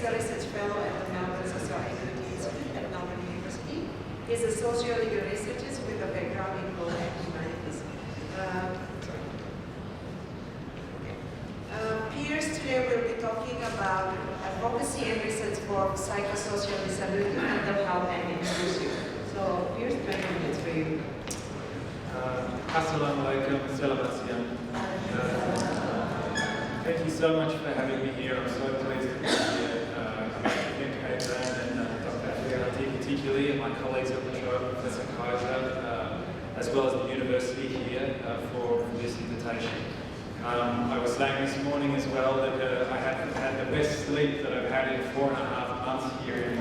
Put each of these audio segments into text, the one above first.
is a research fellow at the Melbourne Sociology Institute at Melbourne University. He's a sociology researcher with a background in law and humanities. Piers today will be talking about advocacy and research for psychosocial disability, mental health and inclusion. So Piers, 20 minutes for you. Assalamu alaikum, selamat siang. Thank you so much for having me here. I'm so pleased to be here. I'd like to thank AIDRAN and Dr. Advocacy particularly, and my colleagues at the Trobe, Professor Kaiser, as well as the university here for this invitation. I was saying this morning as well that I have had the best sleep that I've had in 4.5 months here in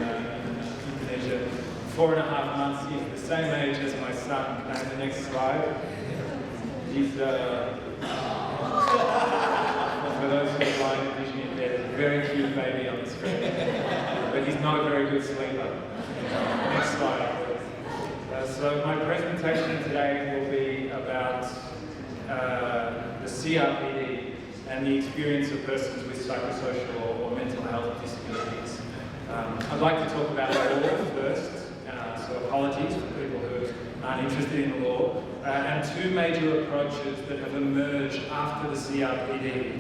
Indonesia. 4.5 months, he's the same age as my son. Can I have the next slide? He's, for those who are blind and vision impaired, a very cute baby on the screen. But he's not a very good sleeper. Next slide, please. So my presentation today will be about the CRPD and the experience of persons with psychosocial or mental health disabilities. I'd like to talk about law first, so apologies for people who aren't interested in the law, and two major approaches that have emerged after the CRPD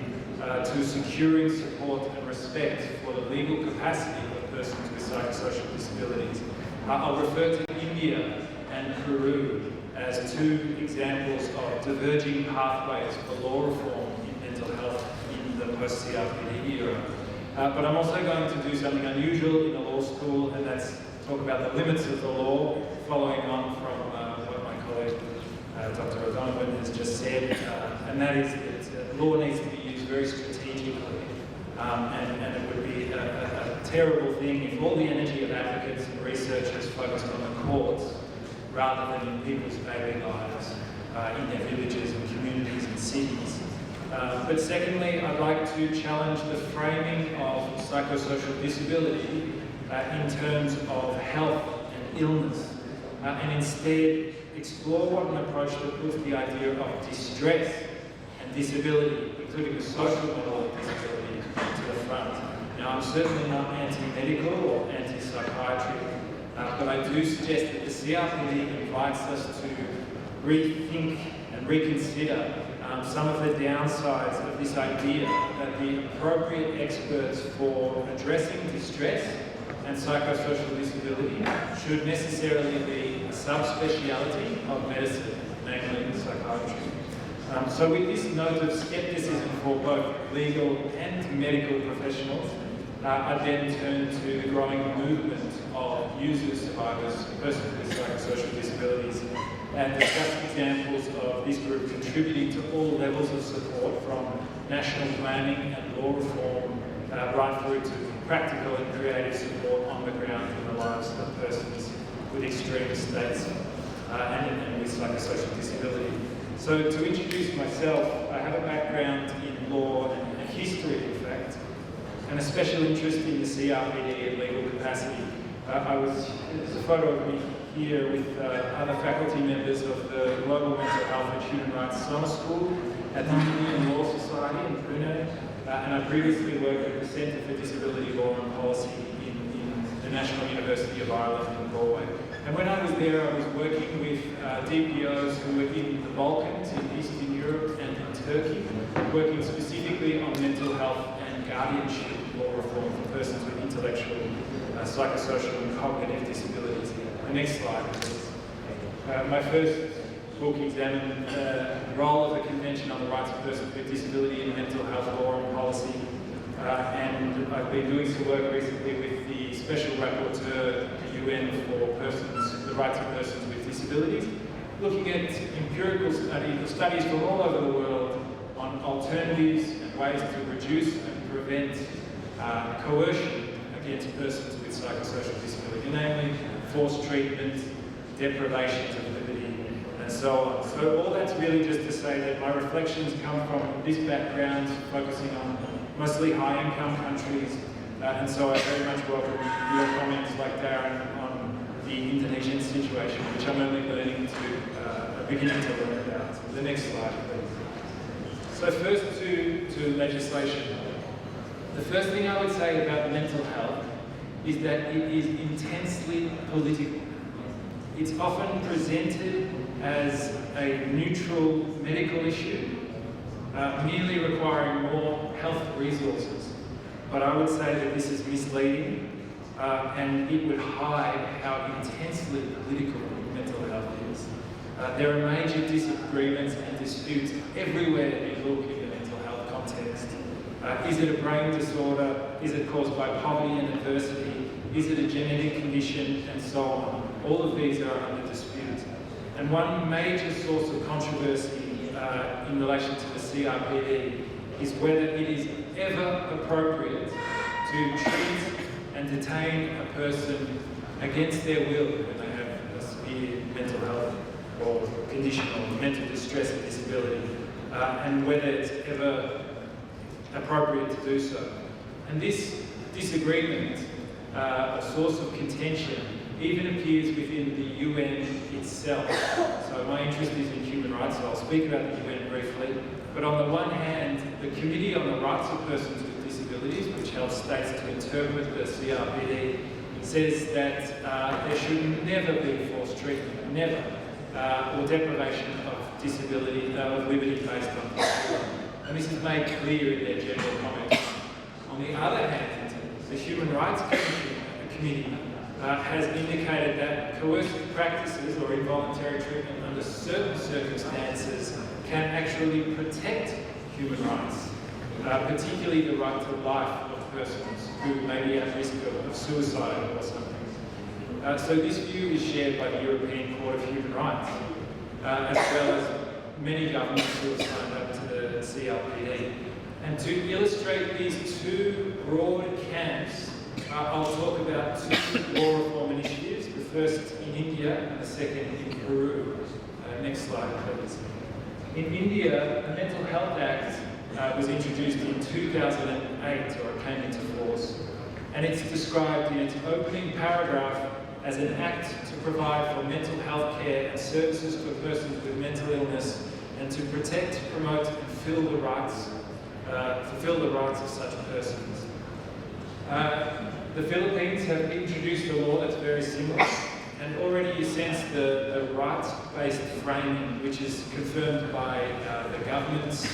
to securing support and respect for the legal capacity of persons with psychosocial disabilities. I'll refer to India and Peru as two examples of diverging pathways for law reform in mental health in the post-CRPD era. But I'm also going to do something unusual in the law school, and that's talk about the limits of the law, following on from what my colleague Dr. O'Donovan has just said, and that is that law needs to be used very strategically, and it would be a terrible thing if all the energy of advocates and researchers focused on the courts rather than in people's daily lives, in their villages and communities and cities. But secondly, I'd like to challenge the framing of psychosocial disability in terms of health and illness, and instead explore what an approach that puts the idea of distress and disability, including the social model of disability, to the front. Now, I'm certainly not anti-medical or anti-psychiatry, but I do suggest that the CRPD invites us to rethink and reconsider some of the downsides of this idea that the appropriate experts for addressing distress and psychosocial disability should necessarily be a subspeciality of medicine, namely psychiatry. So with this note of skepticism for both legal and medical professionals, I then turn to the growing movement of users, survivors, persons with psychosocial disabilities, and discuss examples of this group contributing to all levels of support, from national planning and law reform right through to practical and creative support on the ground in the lives of persons with extreme states and with psychosocial disability. So to introduce myself, I have a background in law and history, in fact, and a special interest in the CRPD and legal capacity. There's a photo of me here with other faculty members of the Global Mental Health and Human Rights Summer School at the Indian Law Society in Pune, and I previously worked at the Centre for Disability Law and Policy in the National University of Ireland in Galway. And when I was there, I was working with DPOs who were in the Balkans, in Eastern Europe and in Turkey, working specifically on mental health and guardianship law reform for persons with intellectual, psychosocial and cognitive disabilities. The next slide, please. My first book examined the role of the Convention on the Rights of Persons with Disability in mental health law and policy, and I've been doing some work recently with the Special Rapporteur at the UN for the rights of persons with disabilities, looking at empirical studies from all over the world on alternatives and ways to reduce and prevent coercion against persons with psychosocial disability, namely forced treatment, deprivations of liberty, and so on. So all that's really just to say that my reflections come from this background, focusing on mostly high-income countries, and so I very much welcome your comments, like Darren, on the Indonesian situation, which I'm only beginning to learn about. The next slide, please. So first to legislation. The first thing I would say about mental health is that it is intensely political. It's often presented as a neutral medical issue, merely requiring more health resources. But I would say that this is misleading, and it would hide how intensely political mental health is. There are major disagreements and disputes everywhere you look in the mental health context. Is it a brain disorder? Is it caused by poverty and adversity? Is it a genetic condition? And so on. All of these are under dispute. And one major source of controversy in relation to the CRPD is whether it is ever appropriate to treat and detain a person against their will when they have a severe mental health or condition or mental distress or disability, and whether it's ever appropriate to do so. And this disagreement, a source of contention, even appears within the UN itself. So my interest is in human rights, so I'll speak about the UN briefly. But on the one hand, the Committee on the Rights of Persons with Disabilities, which helps states to interpret the CRPD, says that there should never be forced treatment, never, or deprivation of disability, of liberty based on disability. And this is made clear in their general comments. On the other hand, the Human Rights Committee has indicated that coercive practices or involuntary treatment under certain circumstances can actually protect human rights, particularly the right to life of persons who may be at risk of suicide or something. So this view is shared by the European Court of Human Rights, as well as many governments who have signed up to the CRPD. And to illustrate these two broad camps, I'll talk about two law reform initiatives, the first in India and the second in Peru. Next slide, please. In India, the Mental Health Act was introduced in 2008, or it came into force, and it's described in its opening paragraph as an act to provide for mental health care and services for persons with mental illness and to protect, promote and fulfill the rights of such persons. The Philippines have introduced a law that's very similar, and already you sense the rights-based framing, which is confirmed by the government's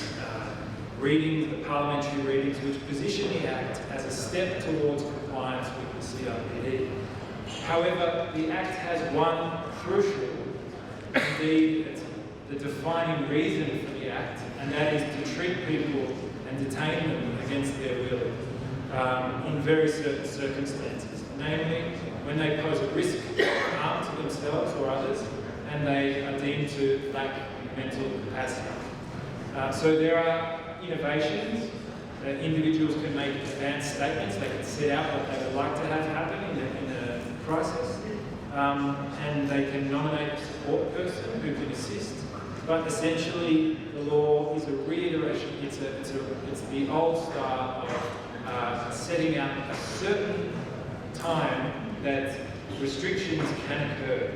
readings, the parliamentary readings, which position the Act as a step towards compliance with the CRPD. However, the Act has one crucial, indeed, it's the defining reason for the Act, and that is to treat people and detain them against their will in very certain circumstances, namely when they pose a risk of harm to themselves or others and they are deemed to lack mental capacity. So there are innovations. Individuals can make advanced statements, they can set out what they would like to have happen in a crisis, and they can nominate a support person who can assist. But essentially, the law is a reiteration. It's the old style of setting out a certain time that restrictions can occur.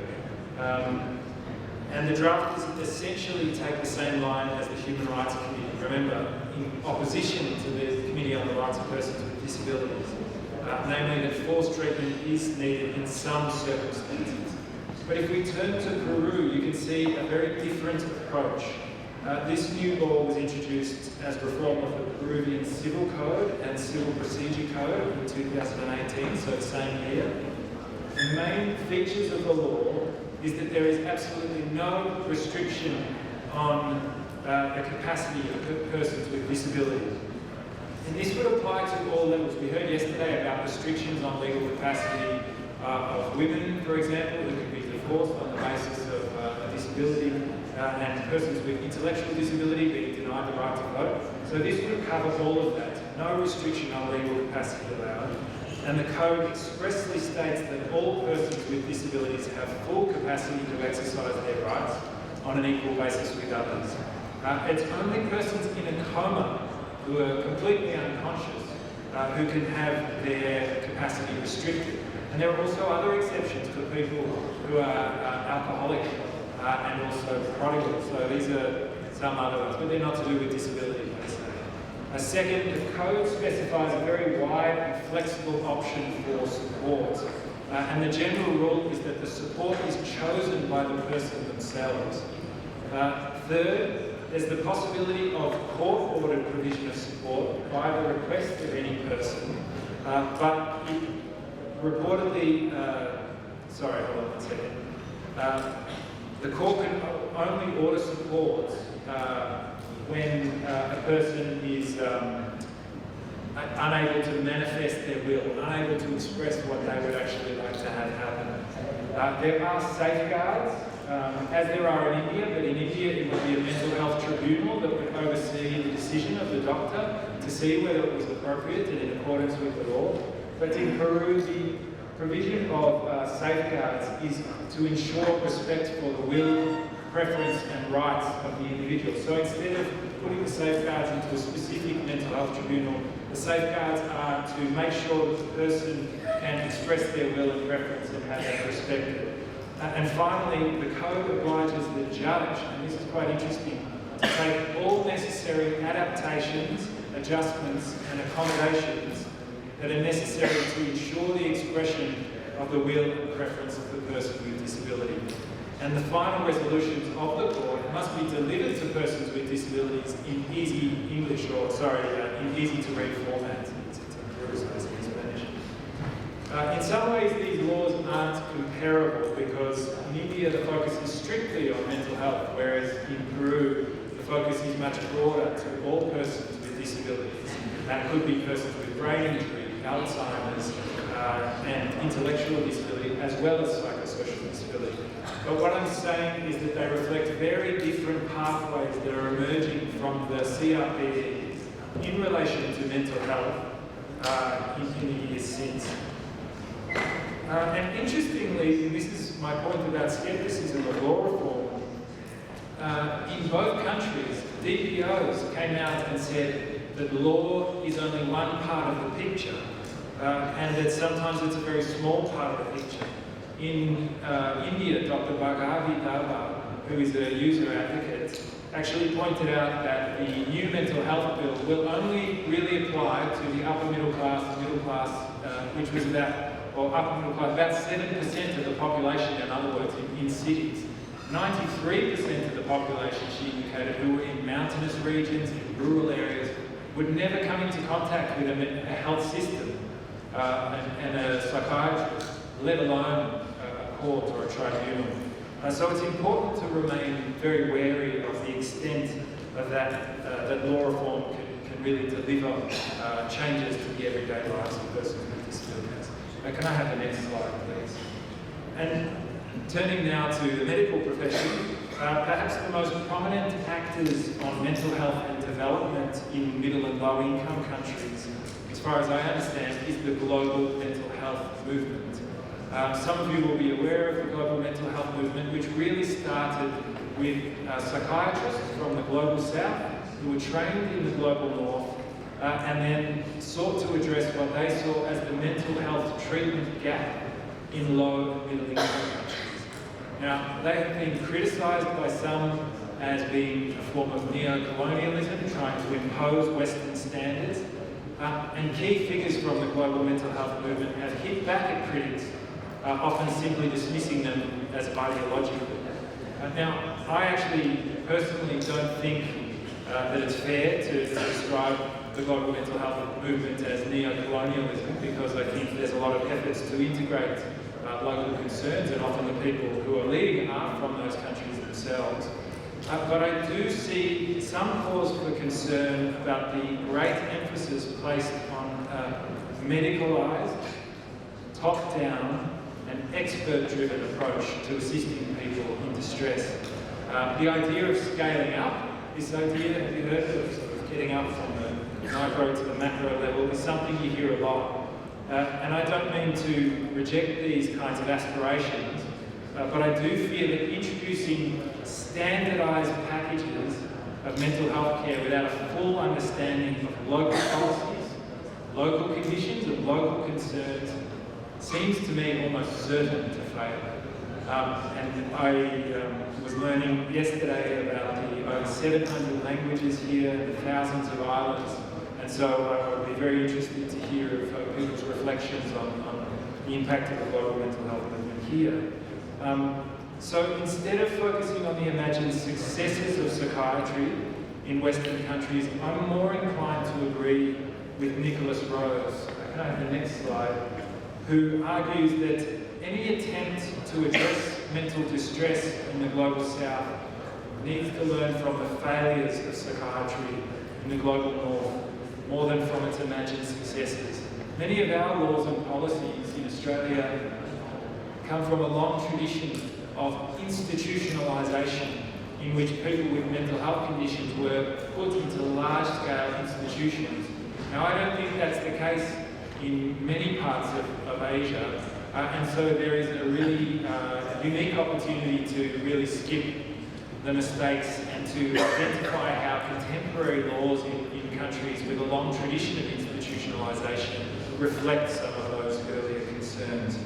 And the drafters essentially take the same line as the Human Rights Committee. Remember, in opposition to the Committee on the Rights of Persons with Disabilities, namely that forced treatment is needed in some circumstances. But if we turn to Peru, you can see a very different approach. This new law was introduced as reform of the Peruvian Civil Code and Civil Procedure Code in 2018, so the same year. The main features of the law is that there is absolutely no restriction on the capacity of persons with disabilities. And this would apply to all levels. We heard yesterday about restrictions on legal capacity of women, for example, who can be divorced on the basis of a disability, and persons with intellectual disability being denied the right to vote. So this would cover all of that. No restriction on legal capacity allowed. And the Code expressly states that all persons with disabilities have full capacity to exercise their rights on an equal basis with others. It's only persons in a coma who are completely unconscious who can have their capacity restricted. And there are also other exceptions for people who are alcoholic and also prodigal. So these are some other ones, but they're not to do with disability, per se. Second, the code specifies a very wide and flexible option for support. And the general rule is that the support is chosen by the person themselves. Third, there's the possibility of court-ordered provision of support by the request of any person, but it reportedly, sorry, hold on one second. The court can only order support when a person is unable to manifest their will, unable to express what they would actually like to have happen. There are safeguards, as there are in India, but in India it would be a mental health tribunal that would oversee the decision of the doctor to see whether it was appropriate and in accordance with the law. But in Peru, the provision of safeguards is to ensure respect for the will, preference and rights of the individual. So instead of putting the safeguards into a specific mental health tribunal, the safeguards are to make sure that the person can express their will and preference and have that respected. And finally, the code obliges the judge, and this is quite interesting, to take all necessary adaptations, adjustments and accommodations that are necessary to ensure the expression of the will and preference of the person with disability. And the final resolutions of the court must be delivered to persons with disabilities in easy English, or in easy to read format. It's in Spanish. In some ways, these laws aren't comparable because in India the focus is strictly on mental health, whereas in Peru the focus is much broader to all persons with disabilities. That could be persons with brain injury, Alzheimer's, and intellectual disability, as well as psychosocial disability. But what I'm saying is that they reflect very different pathways that are emerging from the CRPD in relation to mental health in the years since. And interestingly, and this is my point about scepticism of law reform, in both countries, DPOs came out and said that law is only one part of the picture, and that sometimes it's a very small part of the picture. In India, Dr. Brawijaya, who is a user advocate, actually pointed out that the new mental health bill will only really apply to the upper middle class, which was about 7% of the population, in other words, in cities. 93% of the population, she indicated, who were in mountainous regions, in rural areas, would never come into contact with a health system and a psychiatrist, let alone a court or a tribunal. So it's important to remain very wary of the extent of that law reform can really deliver changes to the everyday lives of persons with disabilities. Can I have the next slide, please? And turning now to the medical profession, perhaps the most prominent actors on mental health and development in middle and low income countries, as far as I understand, is the global mental health movement. Some of you will be aware of the global mental health movement, which really started with psychiatrists from the global south who were trained in the global north and then sought to address what they saw as the mental health treatment gap in low and middle income countries. Now, they have been criticised by some as being a form of neo-colonialism, trying to impose Western standards, and key figures from the global mental health movement have hit back at critics, often simply dismissing them as ideological. Now, I actually personally don't think that it's fair to describe the global mental health movement as neo-colonialism, because I think there's a lot of efforts to integrate local concerns, and often the people who are leading are from those countries themselves. But I do see some cause for concern about the great emphasis placed on medicalised, top-down, and expert-driven approach to assisting people in distress. The idea of scaling up, this idea, have you heard of sort of getting up from the micro to the macro level, is something you hear a lot. And I don't mean to reject these kinds of aspirations, but I do fear that introducing standardised packages of mental health care without a full understanding of local policies, local conditions and local concerns seems to me almost certain to fail. And I was learning yesterday about the over 700 languages here, the thousands of islands And so I would be very interested to hear of people's reflections on the impact of the global mental health movement here. So instead of focusing on the imagined successes of psychiatry in Western countries, I'm more inclined to agree with Nicholas Rose, can I have the next slide, who argues that any attempt to address mental distress in the global south needs to learn from the failures of psychiatry in the global north more than from its imagined successes. Many of our laws and policies in Australia come from a long tradition of institutionalisation in which people with mental health conditions were put into large-scale institutions. Now, I don't think that's the case in many parts of Asia, and so there is a really unique opportunity to really skip the mistakes and to identify how contemporary laws in countries with a long tradition of institutionalisation reflect some of those earlier concerns.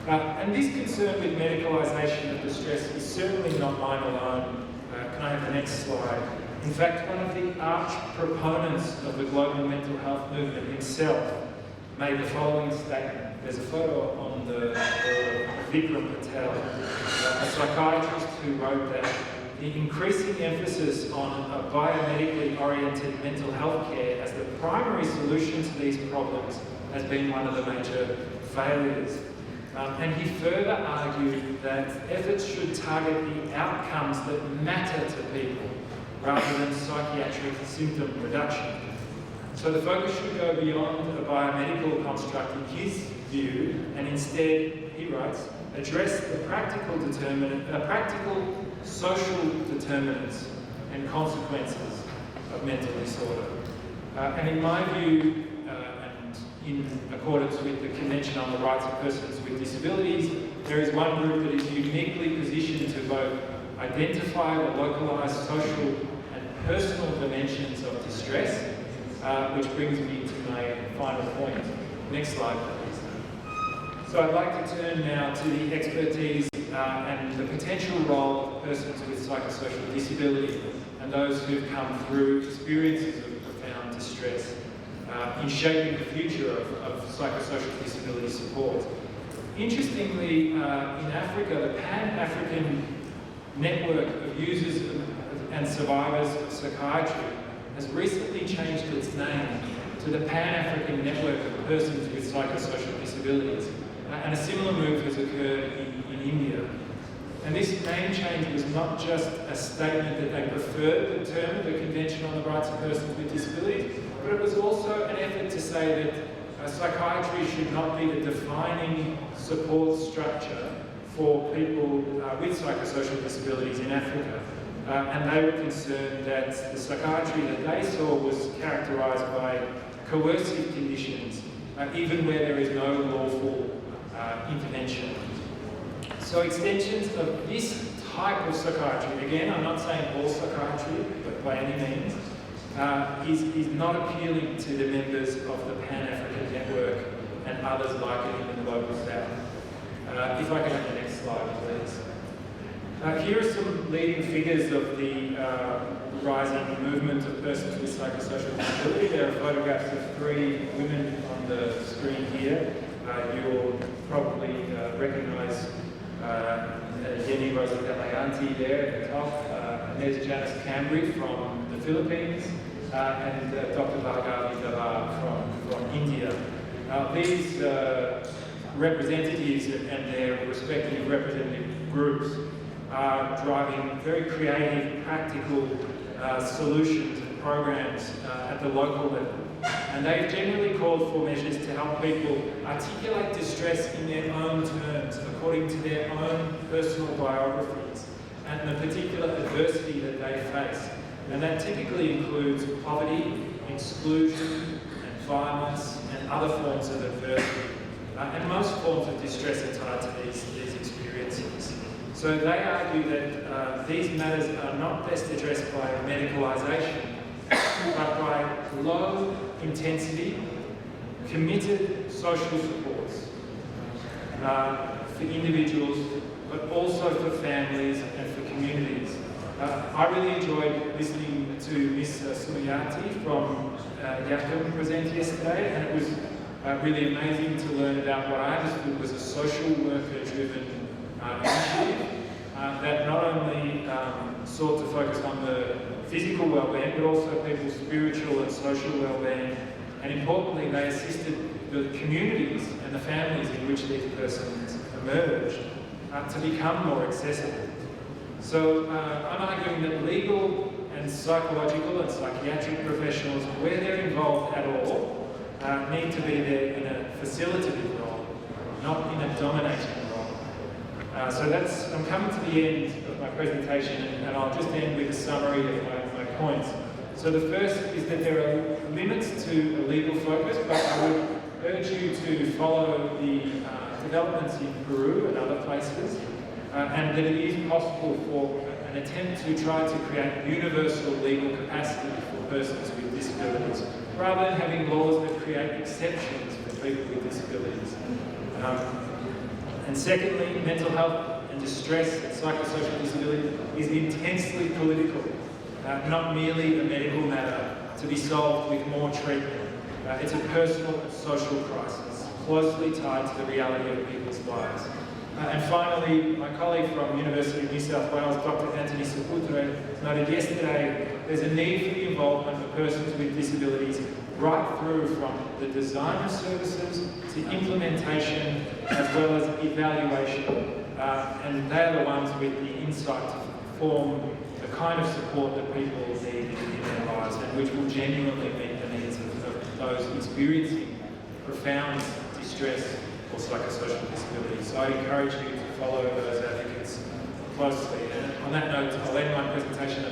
And this concern with medicalisation of distress is certainly not mine alone. Can I have the next slide? In fact, one of the arch proponents of the global mental health movement himself made the following statement. There's a photo on the Vikram Patel, a psychiatrist who wrote that the increasing emphasis on a biomedically oriented mental health care as the primary solution to these problems has been one of the major failures. And he further argued that efforts should target the outcomes that matter to people rather than psychiatric symptom reduction. So the focus should go beyond a biomedical construct in his view, and instead, he writes, address the practical social determinants and consequences of mental disorder. And in my view, and in accordance with the Convention on the Rights of Persons with Disabilities, there is one group that is uniquely positioned to both identify the localised social and personal dimensions of distress, which brings me to my final point. Next slide, please. So I'd like to turn now to the expertise and the potential role of persons with psychosocial disability and those who've come through experiences of profound distress in shaping the future of psychosocial disability support. Interestingly, in Africa, the Pan-African network of users and survivors of psychiatry has recently changed its name to the Pan-African Network of Persons with Psychosocial Disabilities. And a similar move has occurred in India. And this name change was not just a statement that they preferred the term of the Convention on the Rights of Persons with Disabilities, but it was also an effort to say that psychiatry should not be the defining support structure for people with psychosocial disabilities in Africa. And they were concerned that the psychiatry that they saw was characterised by coercive conditions, even where there is no lawful intervention. So extensions of this type of psychiatry, again, I'm not saying all psychiatry, but by any means, is not appealing to the members of the Pan-African Network and others like it in the global south. If I can have the next slide, please. Here are some leading figures of the rising movement of persons with psychosocial disability. There are photographs of 3 women on the screen here. You'll probably recognise Jenny Rosatellayanti there at the top, and there's Janice Cambry from the Philippines, and Dr. Bhargavi Davar from India. These representatives and their respective representative groups are driving very creative, practical solutions and programs at the local level. And they've generally called for measures to help people articulate distress in their own terms, according to their own personal biographies, and the particular adversity that they face. And that typically includes poverty, exclusion, and violence, and other forms of adversity. And most forms of distress are tied to these experiences. So they argue that these matters are not best addressed by medicalisation, but by low intensity, committed social supports for individuals, but also for families and for communities. I really enjoyed listening to Ms. Sumiyati from Jakob present yesterday, and it was really amazing to learn about what I understood was a social worker-driven initiative that not only sought to focus on the physical well-being, but also people's spiritual and social well-being. And importantly, they assisted the communities and the families in which these persons emerged to become more accessible. So I'm arguing that legal and psychological and psychiatric professionals, where they're involved at all, need to be there in a facilitative role, not in a dominating role. So I'm coming to the end of my presentation, and I'll just end with a summary of my points. So the first is that there are limits to a legal focus, but I would urge you to follow the developments in Peru and other places, and that it is possible for an attempt to try to create universal legal capacity for persons with disabilities, rather than having laws that create exceptions for people with disabilities. And secondly, mental health and distress and psychosocial disability is intensely political, not merely a medical matter to be solved with more treatment. It's a personal and social crisis, closely tied to the reality of people's lives. And finally, my colleague from University of New South Wales, Dr. Anthony Saputre, noted yesterday there's a need for the involvement of persons with disabilities right through from the design of services to implementation as well as evaluation. And they are the ones with the insight to form the kind of support that people need in their lives, and which will genuinely meet the needs of those experiencing profound distress or psychosocial disability. So I encourage you to follow those advocates closely. And on that note, I'll end my presentation